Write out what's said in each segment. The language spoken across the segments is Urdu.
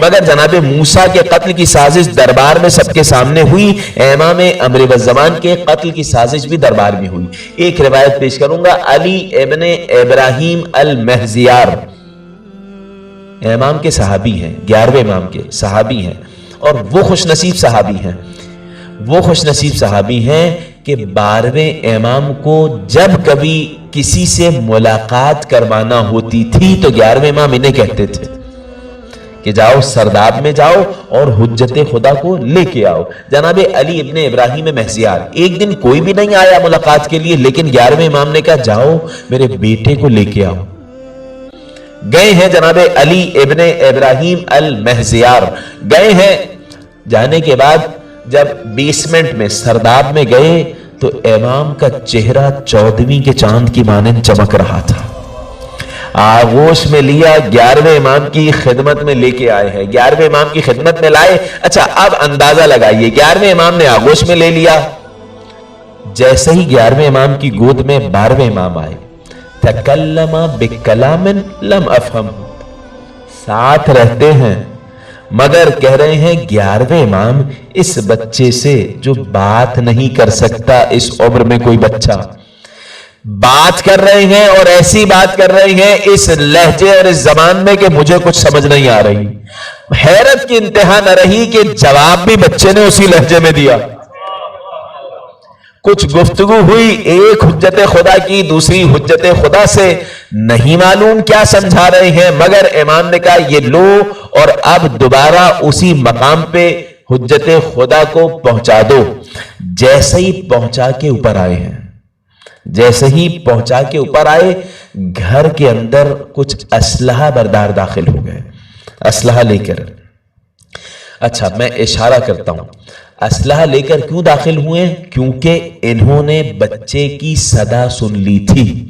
مگر جناب موسیٰ کے قتل کی سازش دربار میں سب کے سامنے ہوئی، امام امر والزمان کے قتل کی سازش بھی دربار میں ہوئی۔ ایک روایت پیش کروں گا، علی ابن ابراہیم المہزیار امام کے صحابی ہیں، 11ویں امام کے صحابی ہیں، اور وہ خوش نصیب صحابی ہیں کہ 12ویں امام کو جب کبھی کسی سے ملاقات کروانا ہوتی تھی تو 11ویں امام انہیں کہتے تھے کہ جاؤ سرداب میں جاؤ اور حجت خدا کو لے کے آؤ۔ جناب علی ابن ابراہیم مہزیار، ایک دن کوئی بھی نہیں آیا ملاقات کے لیے، لیکن 11ویں امام نے کہا جاؤ میرے بیٹے کو لے کے آؤ۔ گئے ہیں جناب علی ابن ابراہیم المہزیار، گئے ہیں، جانے کے بعد جب بیسمنٹ میں سرداب میں گئے تو امام کا چہرہ 14ویں کے چاند کی مانند چمک رہا تھا۔ آغوش میں لیا، 11ویں امام کی خدمت میں لے کے آئے ہیں، 11ویں امام کی خدمت میں لائے۔ اچھا اب اندازہ لگائیے، 11ویں امام نے آغوش میں لے لیا، جیسے ہی 11ویں امام کی گود میں 12ویں امام آئے، تکلم بکلام لم افہم، ساتھ رہتے ہیں مگر کہہ رہے ہیں 11ویں امام اس بچے سے جو بات نہیں کر سکتا، اس عمر میں کوئی بچہ بات کر رہے ہیں اور ایسی بات کر رہے ہیں اس لہجے اور اس زبان میں کہ مجھے کچھ سمجھ نہیں آ رہی۔ حیرت کی انتہا نہ رہی کہ جواب بھی بچے نے اسی لہجے میں دیا۔ کچھ گفتگو ہوئی، ایک حجت خدا کی، دوسری حجت خدا سے، نہیں معلوم کیا سمجھا رہے ہیں، مگر امام نے کہا یہ لو اور اب دوبارہ اسی مقام پہ حجت خدا کو پہنچا دو۔ جیسے ہی پہنچا کے اوپر آئے، گھر کے اندر کچھ اسلحہ بردار داخل ہو گئے، اسلحہ لے کر۔ اچھا میں اشارہ کرتا ہوں، اسلحہ لے کر کیوں داخل ہوئے؟ کیونکہ انہوں نے بچے کی صدا سن لی تھی۔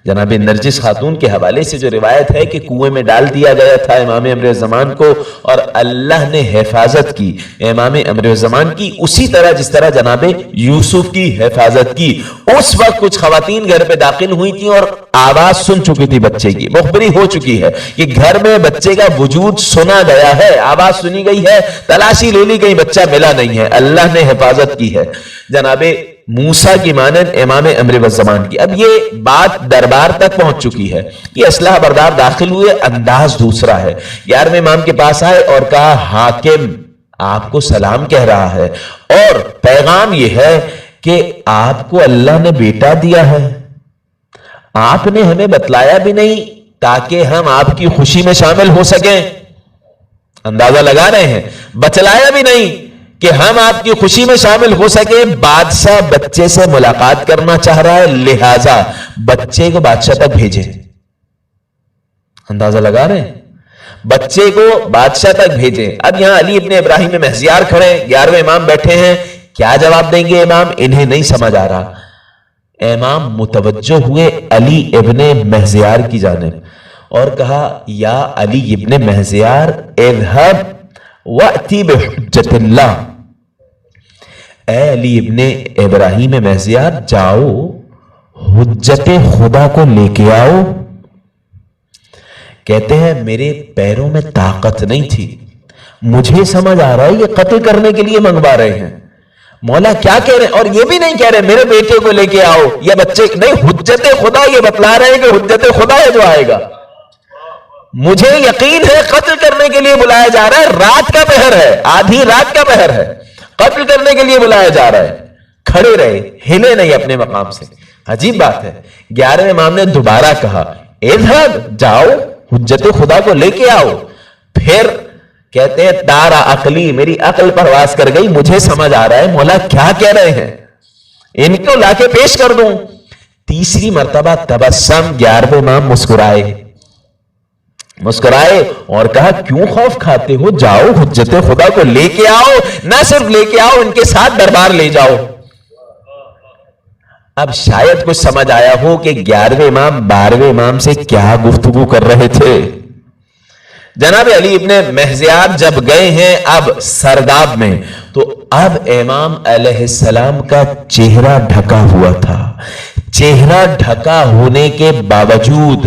جناب نرجس خاتون کے حوالے سے جو روایت ہے کہ کنویں میں ڈال دیا گیا تھا امام امر زمان کو، اور اللہ نے حفاظت کی امام امر زمان کی، اسی طرح جس طرح جناب یوسف کی حفاظت کی۔ اس وقت کچھ خواتین گھر پہ داخل ہوئی تھی اور آواز سن چکی تھی بچے کی، مخبری ہو چکی ہے کہ گھر میں بچے کا وجود سنا گیا ہے، آواز سنی گئی ہے، تلاشی لے لی گئی، بچہ ملا نہیں ہے، اللہ نے حفاظت کی ہے جناب موسیٰ کی مانند امام امر والزمان کی۔ اب یہ بات دربار تک پہنچ چکی ہے، یہ اسلحہ بردار داخل ہوئے، انداز دوسرا ہے۔ 11ویں امام کے پاس آئے اور کہا حاکم آپ کو سلام کہہ رہا ہے اور پیغام یہ ہے کہ آپ کو اللہ نے بیٹا دیا ہے، آپ نے ہمیں بتلایا بھی نہیں تاکہ ہم آپ کی خوشی میں شامل ہو سکیں۔ اندازہ لگا رہے ہیں، بتلایا بھی نہیں کہ ہم آپ کی خوشی میں شامل ہو سکے۔ بادشاہ بچے سے ملاقات کرنا چاہ رہا ہے، لہذا بچے کو بادشاہ تک بھیجے۔ اندازہ لگا رہے ہیں، بچے کو بادشاہ تک بھیجے۔ اب یہاں علی ابن ابراہیم مہزیار کھڑے، 11ویں امام بیٹھے ہیں، کیا جواب دیں گے امام؟ انہیں نہیں سمجھ آ رہا۔ امام متوجہ ہوئے علی ابن مہزیار کی جانب اور کہا یا علی ابن مہزیار اذهب وَأْتِ بِحُجَّةِ اللَّهِ، اے علی ابن ابراہیم مہزیار جاؤ حجت خدا کو لے کے آؤ۔ کہتے ہیں میرے پیروں میں طاقت نہیں تھی، مجھے سمجھ آ رہا ہے یہ قتل کرنے کے لیے منگوا رہے ہیں، مولا کیا کہہ رہے ہیں؟ اور یہ بھی نہیں کہہ رہے میرے بیٹے کو لے کے آؤ یا بچے، نہیں، حجت خدا یہ بتلا رہے ہیں کہ حجت خدا ہے جو آئے گا۔ مجھے یقین ہے قتل کرنے کے لیے بلایا جا رہا ہے، رات کا پہر ہے، آدھی رات کا پہر ہے، قتل کرنے کے لیے بلایا جا رہا ہے۔ کھڑے رہے، ہلے نہیں اپنے مقام سے۔ عجیب بات ہے، 11ویں امام نے دوبارہ کہا اذهب، جاؤ حجت خدا کو لے کے آؤ۔ پھر کہتے ہیں دارا عقلی، میری عقل پرواز کر گئی، مجھے سمجھ آ رہا ہے مولا کیا کہہ رہے ہیں، ان کو لا کے پیش کر دوں۔ تیسری مرتبہ تبسم، 11ویں امام مسکرائے اور کہا کیوں خوف کھاتے ہو، جاؤ حجت خدا کو لے کے آؤ، نہ صرف لے کے آؤ ان کے ساتھ دربار لے جاؤ۔ اب شاید کچھ سمجھ آیا ہو کہ 11ویں امام 12ویں امام سے کیا گفتگو کر رہے تھے۔ جناب علی ابن مہزیار جب گئے ہیں اب سرداب میں، تو اب امام علیہ السلام کا چہرہ ڈھکا ہوا تھا۔ چہرہ ڈھکا ہونے کے باوجود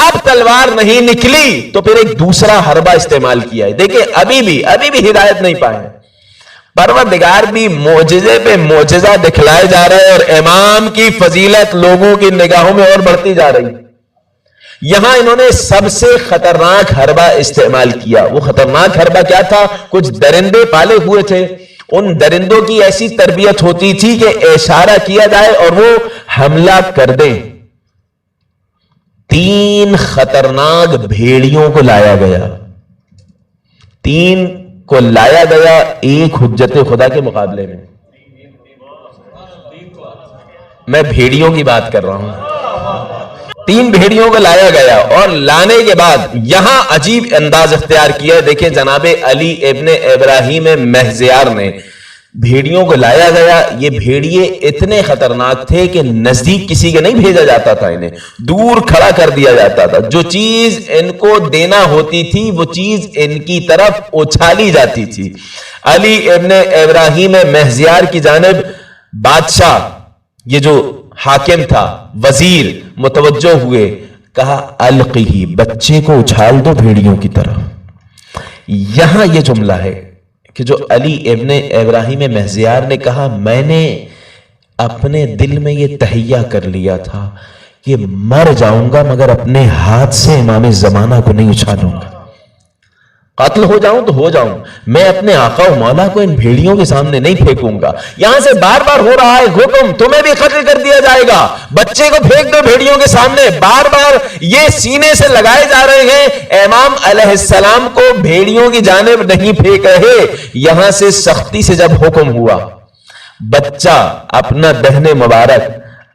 اب تلوار نہیں نکلی تو پھر ایک دوسرا حربہ استعمال کیا ہے. دیکھیں ابھی بھی ہدایت نہیں پائے. پروردگار بھی معجزے پہ معجزہ دکھلائے جا رہے ہیں اور امام کی فضیلت لوگوں کی نگاہوں میں اور بڑھتی جا رہی. یہاں انہوں نے سب سے خطرناک حربہ استعمال کیا. وہ خطرناک حربہ کیا تھا؟ کچھ درندے پالے ہوئے تھے. ان درندوں کی ایسی تربیت ہوتی تھی کہ اشارہ کیا جائے اور وہ حملہ کر دیں. 3 خطرناک بھیڑیوں کو لایا گیا. 3 کو لایا گیا ایک حجت خدا کے مقابلے میں. میں بھیڑیوں کی بات کر رہا ہوں. 3 بھیڑیوں کو لایا گیا اور لانے کے بعد یہاں عجیب انداز اختیار کیا. دیکھیں جناب علی ابن ابراہیم مہزیار نے بھیڑیوں کو لایا گیا. یہ بھیڑیے اتنے خطرناک تھے کہ نزدیک کسی کے نہیں بھیجا جاتا تھا. انہیں دور کھڑا کر دیا جاتا تھا. جو چیز ان کو دینا ہوتی تھی وہ چیز ان کی طرف اچھالی جاتی تھی. علی ابن ابراہیم مہزیار کی جانب بادشاہ، یہ جو حاکم تھا، وزیر متوجہ ہوئے. کہا القی، بچے کو اچھال دو بھیڑیوں کی طرف. یہاں یہ جملہ ہے کہ جو علی ابن ابراہیم مہزیار نے کہا میں نے اپنے دل میں یہ تہیہ کر لیا تھا کہ مر جاؤں گا مگر اپنے ہاتھ سے امام زمانہ کو نہیں اچھالوں گا. قتل ہو جاؤں تو ہو جاؤں، میں اپنے آقا و مولا کو ان بھیڑیوں کے سامنے نہیں پھینکوں گا. یہاں سے بار بار ہو رہا ہے حکم تمہیں بھی قتل کر دیا جائے گا. بچے کو پھینک دو بھیڑیوں کے سامنے. بار بار یہ سینے سے لگائے جا رہے ہیں. امام علیہ السلام کو بھیڑیوں کی جانب نہیں پھینک رہے. یہاں سے سختی سے جب حکم ہوا، بچہ اپنا دہن مبارک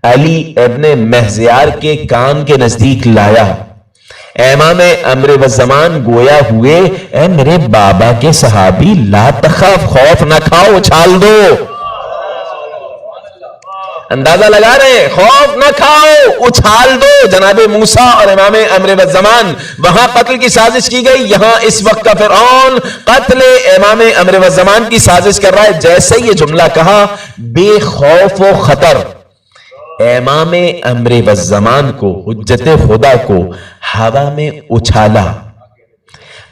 علی ابن مہزیار کے کان کے نزدیک لایا. امام امر والزمان گویا ہوئے اے میرے بابا کے صحابی، لا تخاف، خوف نہ کھاؤ، اچھال دو. اندازہ لگا رہے ہیں، خوف نہ کھاؤ، اچھال دو. جناب موسیٰ اور امام امر والزمان، وہاں قتل کی سازش کی گئی. یہاں اس وقت کا فرعون قتل امام امر والزمان کی سازش کر رہا ہے. جیسے یہ جملہ کہا بے خوف و خطر، امام امر والزمان کو، حجت خدا کو ہوا میں اچھالا.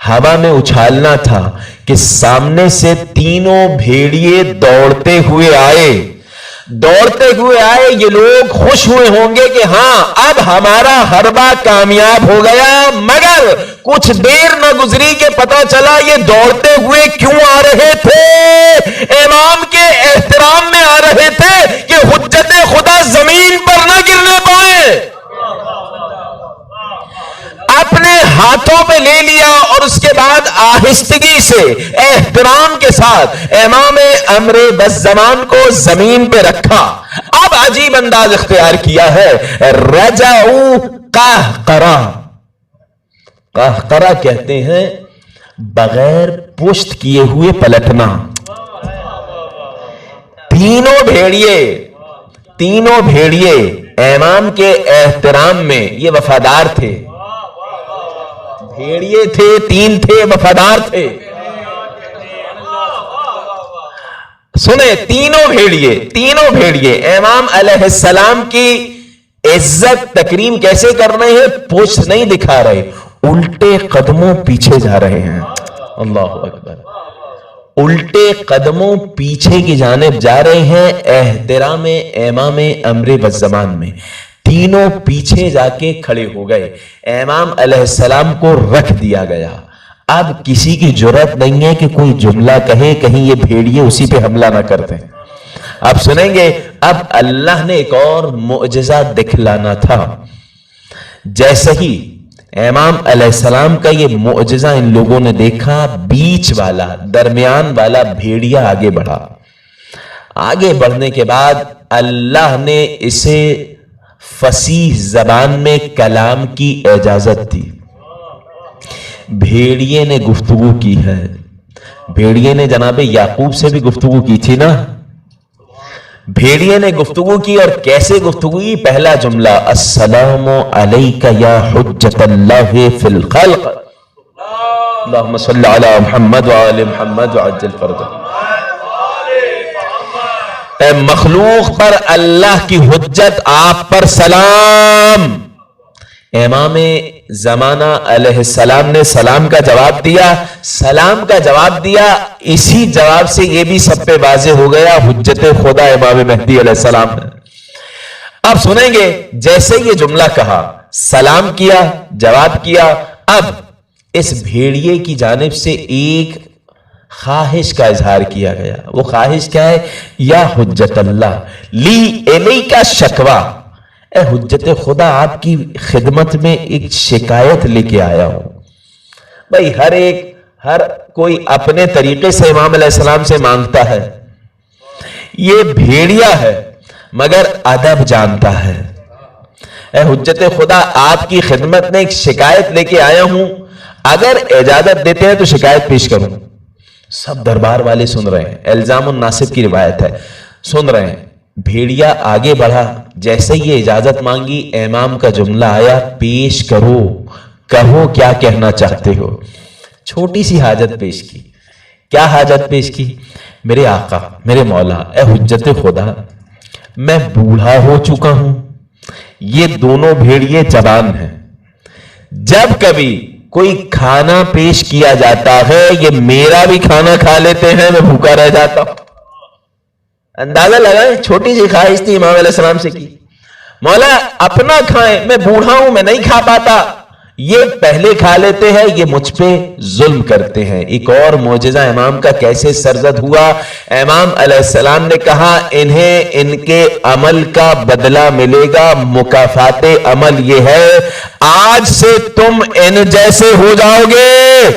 ہوا میں اچھالنا تھا کہ سامنے سے 3 بھیڑیے دوڑتے ہوئے آئے. یہ لوگ خوش ہوئے ہوں گے کہ ہاں اب ہمارا حربہ کامیاب ہو گیا. مگر کچھ دیر نہ گزری کہ پتا چلا یہ دوڑتے ہوئے کیوں آ رہے تھے؟ امام کے احترام میں آ رہے تھے کہ حجت خدا زمین پر نہ گرنے پائے. اپنے ہاتھوں پہ لے لیا اور اس کے بعد آہستگی سے احترام کے ساتھ امام امر والزمان کو زمین پہ رکھا. اب عجیب انداز اختیار کیا ہے. رجعوا قہقرہ. قہقرہ کہتے ہیں بغیر پشت کیے ہوئے پلٹنا. تینوں بھیڑیے امام کے احترام میں یہ وفادار تھے. بھیڑیے تھے، 3 تھے، وفادار تھے. سنیں، تینوں بھیڑیے امام علیہ السلام کی عزت تکریم کیسے کر رہے ہیں؟ پشت نہیں دکھا رہے، الٹے قدموں پیچھے جا رہے ہیں. اللہ اکبر. الٹے قدموں پیچھے کی جانب جا رہے ہیں احترام امام امر والزمان میں. تینوں پیچھے جا کے کھڑے ہو گئے. امام علیہ السلام کو رکھ دیا گیا. اب کسی کی جرات نہیں ہے کہ کوئی جملہ کہے کہیں یہ بھیڑیے اسی پہ حملہ نہ کرتے. اب سنیں گے، اب اللہ نے ایک اور معجزہ دکھلانا تھا. جیسے ہی امام علیہ السلام کا یہ معجزہ ان لوگوں نے دیکھا، بیچ والا، درمیان والا بھیڑیا آگے بڑھا. آگے بڑھنے کے بعد اللہ نے اسے فصیح زبان میں کلام کی اجازت دی. بھیڑیے نے گفتگو کی ہے. بھیڑیے نے جناب یعقوب سے بھی گفتگو کی تھی نا. بھیڑیے نے گفتگو کی اور کیسے گفتگو کی؟ پہلا جملہ السلام علیک یا حجت اللہ فی الخلق، اللہم صلی علی محمد وآل محمد وعجل فرجہ. اے مخلوق پر اللہ کی حجت، آپ پر سلام. امام زمانہ علیہ السلام نے سلام کا جواب دیا، سلام کا جواب دیا، اسی جواب سے یہ بھی سب پہ واضح ہو گیا حجت خدا امام مہدی علیہ السلام نے۔ اب سنیں گے، جیسے یہ جملہ کہا، سلام کیا، جواب کیا، اب اس بھیڑیے کی جانب سے ایک خواہش کا اظہار کیا گیا۔ وہ خواہش کیا ہے؟ یا حجت اللہ لی الیکا شکوا، اے حجت خدا آپ کی خدمت میں ایک شکایت لے کے آیا ہوں۔ بھائی ہر کوئی اپنے طریقے سے امام علیہ السلام سے مانگتا ہے، یہ بھیڑیا ہے مگر ادب جانتا ہے۔ اے حجت خدا آپ کی خدمت میں ایک شکایت لے کے آیا ہوں، اگر اجازت دیتے ہیں تو شکایت پیش کروں۔ سب دربار والے سن رہے ہیں، الزام الناصب کی روایت ہے، سن رہے ہیں۔ بھیڑیا آگے بڑھا، جیسے یہ اجازت مانگی امام کا جملہ آیا، پیش کرو، کہو کیا کہنا چاہتے ہو۔ چھوٹی سی حاجت پیش کی۔ کیا حاجت پیش کی؟ میرے آقا، میرے مولا، اے حجت خدا، میں بوڑھا ہو چکا ہوں، یہ دونوں بھیڑیے جوان ہیں، جب کبھی کوئی کھانا پیش کیا جاتا ہے یہ میرا بھی کھانا کھا لیتے ہیں، میں بھوکا رہ جاتا ہوں۔ اندازہ لگائیں، چھوٹی سی خواہش تھی امام علیہ السلام سے کی، مولا اپنا کھائیں، میں بوڑھا ہوں، میں نہیں کھا پاتا، یہ پہلے کھا لیتے ہیں، یہ مجھ پہ ظلم کرتے ہیں۔ ایک اور معجزہ امام کا کیسے سرزد ہوا، امام علیہ السلام نے کہا انہیں ان کے عمل کا بدلہ ملے گا، مکافات عمل یہ ہے آج سے تم ان جیسے ہو جاؤ گے،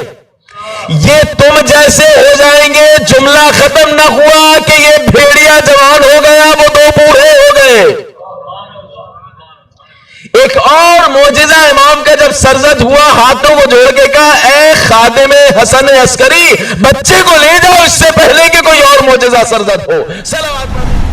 یہ تم جیسے ہو جائیں گے۔ جملہ ختم نہ ہوا کہ یہ بھیڑیا جوان ہو گیا، وہ دو بوڑھے ہو گئے۔ ایک اور معجزہ امام کا جب سرزد ہوا، ہاتھوں کو جوڑ کے کہا اے خادم حسن عسکری، بچے کو لے جاؤ اس سے پہلے کہ کوئی اور معجزہ سرزد ہو۔ صلوات